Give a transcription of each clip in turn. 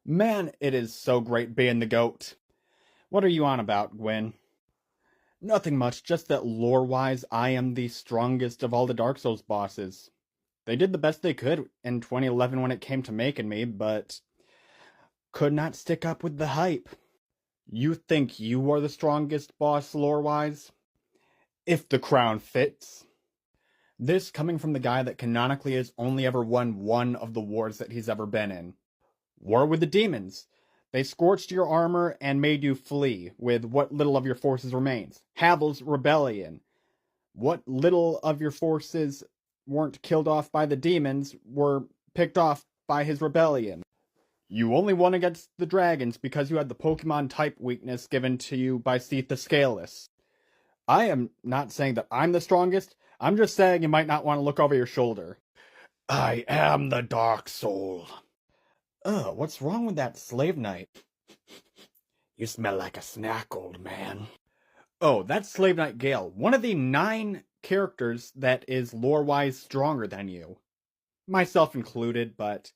Man, it is so great being the GOAT. What are you on about, Gwyn? Nothing much, just that lore-wise, I am the strongest of all the Dark Souls bosses. They did the best they could in 2011 when it came to making me, but could not stick up with the hype. You think you are the strongest boss lore-wise? If the crown fits. This coming from the guy that canonically has only ever won one of the wars that he's ever been in. War with the demons. They scorched your armor and made you flee with what little of your forces remains. Havel's rebellion. What little of your forces weren't killed off by the demons were picked off by his rebellion. You only won against the dragons because you had the Pokemon type weakness given to you by Seath the Scaleless. I am not saying that I'm the strongest, I'm just saying you might not want to look over your shoulder. I am the Dark Soul. Ugh, what's wrong with that slave knight? You smell like a snack, old man. Oh, that's Slave Knight Gale, one of the 9 characters that is lore-wise stronger than you. Myself included, but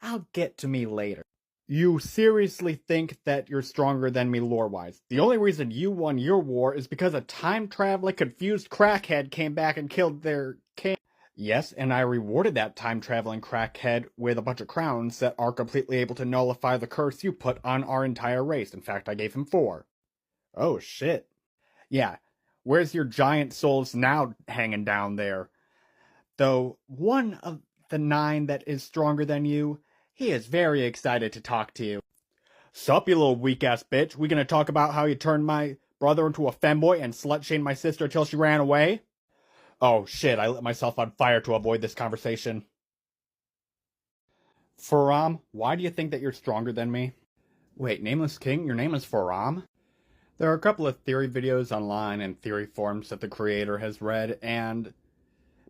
I'll get to me later. You seriously think that you're stronger than me lore-wise? The only reason you won your war is because a time-traveling confused crackhead came back and killed their king. Yes, and I rewarded that time-traveling crackhead with a bunch of crowns that are completely able to nullify the curse you put on our entire race. In fact, I gave him 4. Oh, shit. Yeah, where's your giant souls now hanging down there? Though one of the 9 that is stronger than you, he is very excited to talk to you. Sup, you little weak-ass bitch? We gonna talk about how you turned my brother into a femboy and slut-shamed my sister till she ran away? Oh shit, I lit myself on fire to avoid this conversation. Faram, why do you think that you're stronger than me? Wait, Nameless King, your name is Faram? There are a couple of theory videos online and theory forums that the creator has read, and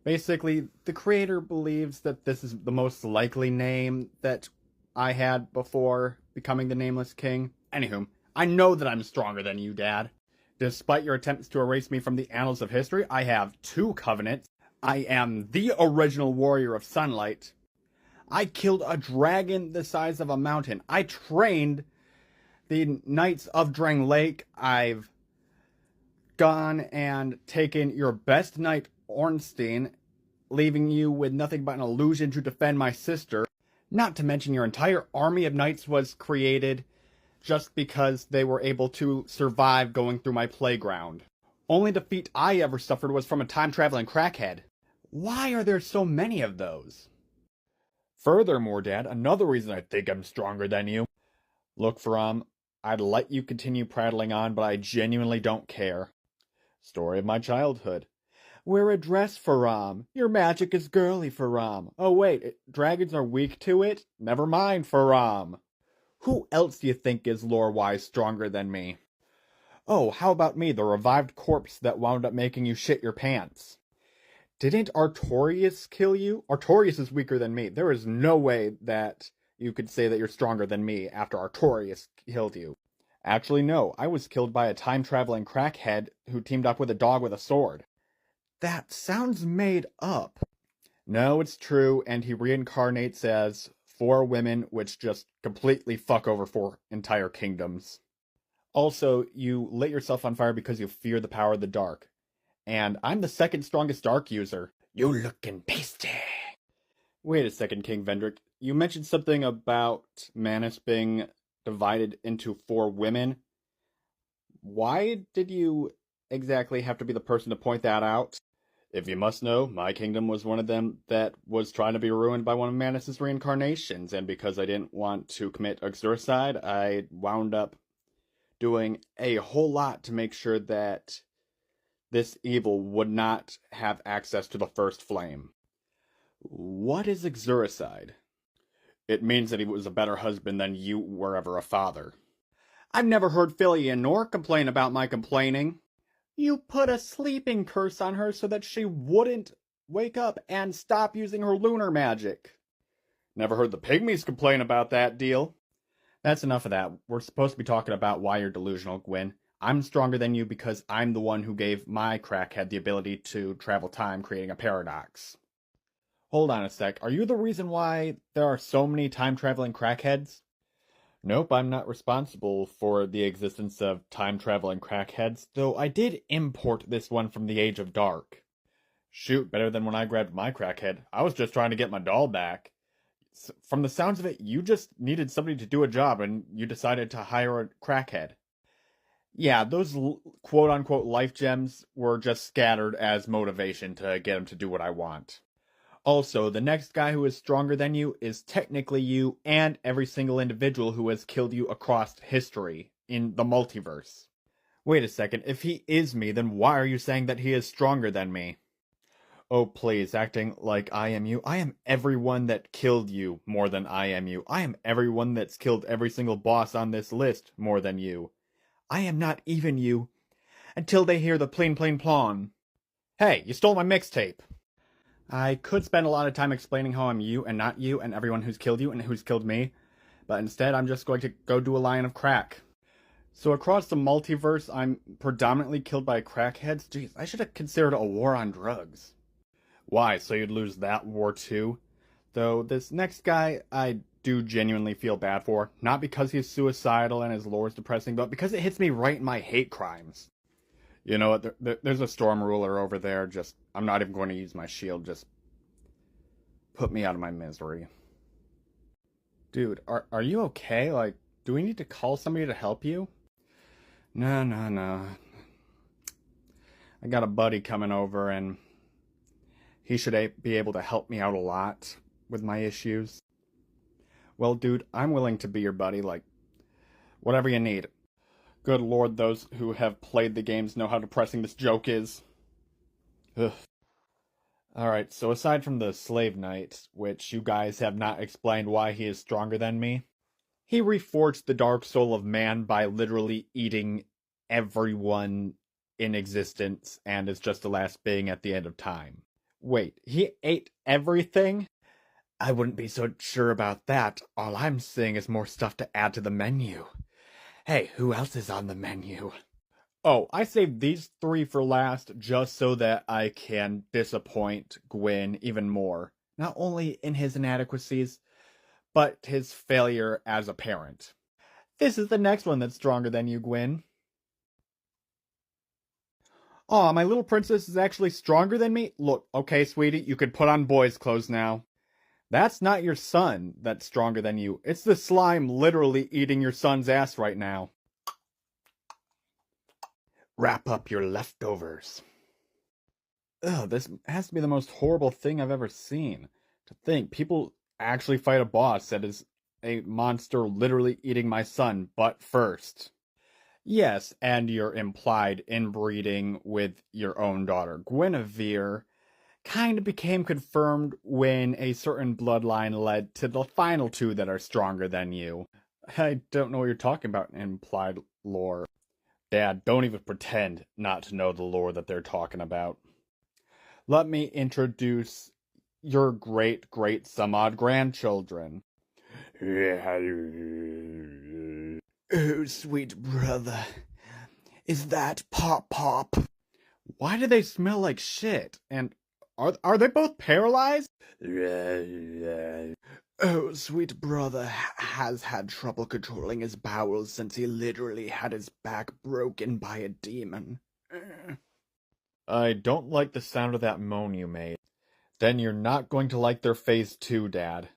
basically, the creator believes that this is the most likely name that I had before becoming the Nameless King. Anywho, I know that I'm stronger than you, Dad. Despite your attempts to erase me from the annals of history, I have 2 covenants. I am the original warrior of sunlight. I killed a dragon the size of a mountain. I trained the Knights of Drang Lake. I've gone and taken your best knight, Ornstein, leaving you with nothing but an illusion to defend my sister. Not to mention your entire army of knights was created just because they were able to survive going through my playground. Only defeat I ever suffered was from a time-traveling crackhead. Why are there so many of those? Furthermore, Dad, another reason I think I'm stronger than you. Look, Faram, I'd let you continue prattling on, but I genuinely don't care. Story of my childhood. Wear a dress, Faram. Your magic is girly, Faram. Oh wait, dragons are weak to it? Never mind, Faram. Who else do you think is lore-wise stronger than me? Oh, how about me, the revived corpse that wound up making you shit your pants? Didn't Artorias kill you? Artorias is weaker than me. There is no way that you could say that you're stronger than me after Artorias killed you. Actually, no. I was killed by a time-traveling crackhead who teamed up with a dog with a sword. That sounds made up. No, it's true, and he reincarnates as 4 women, which just completely fuck over 4 entire kingdoms. Also, you lit yourself on fire because you fear the power of the dark. And I'm the 2nd strongest dark user. You lookin' pasty. Wait a second, King Vendrick. You mentioned something about Manus being divided into 4 women. Why did you exactly have to be the person to point that out? If you must know, my kingdom was one of them that was trying to be ruined by one of Manus' reincarnations, and because I didn't want to commit exorcide, I wound up doing a whole lot to make sure that this evil would not have access to the first flame. What is exoricide? It means that he was a better husband than you were ever a father. I've never heard Philia nor complain about my complaining. You put a sleeping curse on her so that she wouldn't wake up and stop using her lunar magic. Never heard the pygmies complain about that deal. That's enough of that. We're supposed to be talking about why you're delusional, Gwyn. I'm stronger than you because I'm the one who gave my crackhead the ability to travel time, creating a paradox. Hold on a sec. Are you the reason why there are so many time-traveling crackheads? Nope, I'm not responsible for the existence of time-traveling crackheads, though I did import this one from the Age of Dark. Shoot, better than when I grabbed my crackhead. I was just trying to get my doll back. From the sounds of it, you just needed somebody to do a job and you decided to hire a crackhead. Yeah, those quote-unquote life gems were just scattered as motivation to get him to do what I want. Also, the next guy who is stronger than you is technically you and every single individual who has killed you across history in the multiverse. Wait a second, if he is me, then why are you saying that he is stronger than me? Oh, please, acting like I am you. I am everyone that killed you more than I am you. I am everyone that's killed every single boss on this list more than you. I am not even you. Until they hear the pleen pleen plon. Hey, you stole my mixtape. I could spend a lot of time explaining how I'm you and not you and everyone who's killed you and who's killed me, but instead I'm just going to go do a line of crack. So across the multiverse, I'm predominantly killed by crackheads? Jeez, I should have considered a war on drugs. Why, so you'd lose that war too? Though this next guy I do genuinely feel bad for, not because he's suicidal and his lore is depressing, but because it hits me right in my hate crimes. You know what, there's a storm ruler over there, I'm not even going to use my shield, just put me out of my misery. Dude, are you okay? Like, do we need to call somebody to help you? No. I got a buddy coming over and he should be able to help me out a lot with my issues. Well, dude, I'm willing to be your buddy, like, whatever you need. Good lord, those who have played the games know how depressing this joke is. Ugh. Alright, so aside from the Slave Knight, which you guys have not explained why he is stronger than me, he reforged the dark soul of man by literally eating everyone in existence and is just the last being at the end of time. Wait, he ate everything? I wouldn't be so sure about that. All I'm seeing is more stuff to add to the menu. Hey, who else is on the menu? Oh, I saved these three for last just so that I can disappoint Gwyn even more. Not only in his inadequacies, but his failure as a parent. This is the next one that's stronger than you, Gwyn. Aw, my little princess is actually stronger than me? Look, okay, sweetie, you could put on boys' clothes now. That's not your son that's stronger than you. It's the slime literally eating your son's ass right now. Wrap up your leftovers. Ugh, this has to be the most horrible thing I've ever seen. To think, people actually fight a boss that is a monster literally eating my son, but first. Yes, and your implied inbreeding with your own daughter, Guinevere, kind of became confirmed when a certain bloodline led to the final two that are stronger than you. I don't know what you're talking about, implied lore. Dad, don't even pretend not to know the lore that they're talking about. Let me introduce your great some odd grandchildren. Oh, sweet brother. Is that Pop? Why do they smell like shit? And are they both paralyzed? Oh, sweet brother has had trouble controlling his bowels since he literally had his back broken by a demon. I don't like the sound of that moan you made. Then you're not going to like their phase 2, Dad.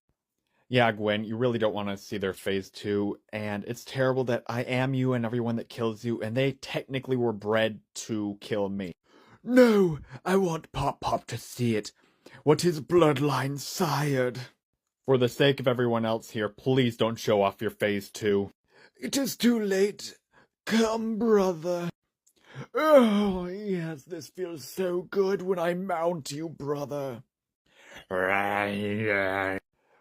Yeah, Gwen, you really don't want to see their phase 2, and it's terrible that I am you and everyone that kills you, and they technically were bred to kill me. No, I want Pop to see it. What his bloodline sired. For the sake of everyone else here, please don't show off your phase 2. It is too late. Come, brother. Oh, yes, this feels so good when I mount you, brother.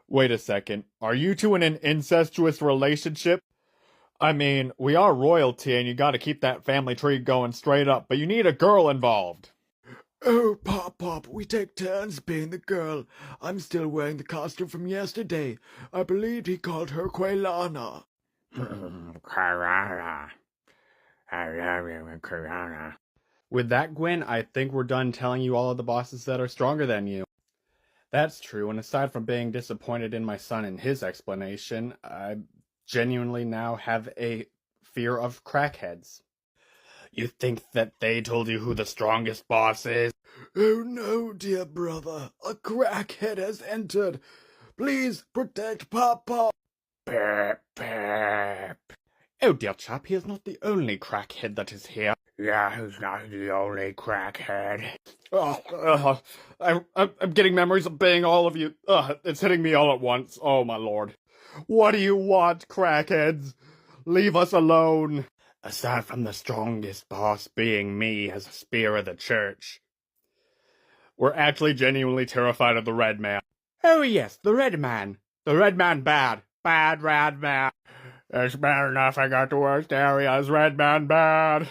Wait a second, are you two in an incestuous relationship? I mean, we are royalty and you gotta keep that family tree going straight up, but you need a girl involved. Oh, Pop, we take turns being the girl. I'm still wearing the costume from yesterday. I believed he called her Quelana. With that, Gwyn, I think we're done telling you all of the bosses that are stronger than you. That's true, and aside from being disappointed in my son and his explanation, I genuinely now have a fear of crackheads. You think that they told you who the strongest boss is? Oh no, dear brother. A crackhead has entered. Please protect Papa. Pep, pep. Oh, dear chap, he is not the only crackhead that is here. Yeah, he's not the only crackhead. I'm getting memories of being all of you. It's hitting me all at once. Oh, my lord. What do you want, crackheads? Leave us alone. Aside from the strongest boss being me as a spear of the church, we're actually genuinely terrified of the Red Man. Oh yes, the Red Man. The Red Man bad. Bad Red Man. It's bad enough I got the worst areas. Red Man bad.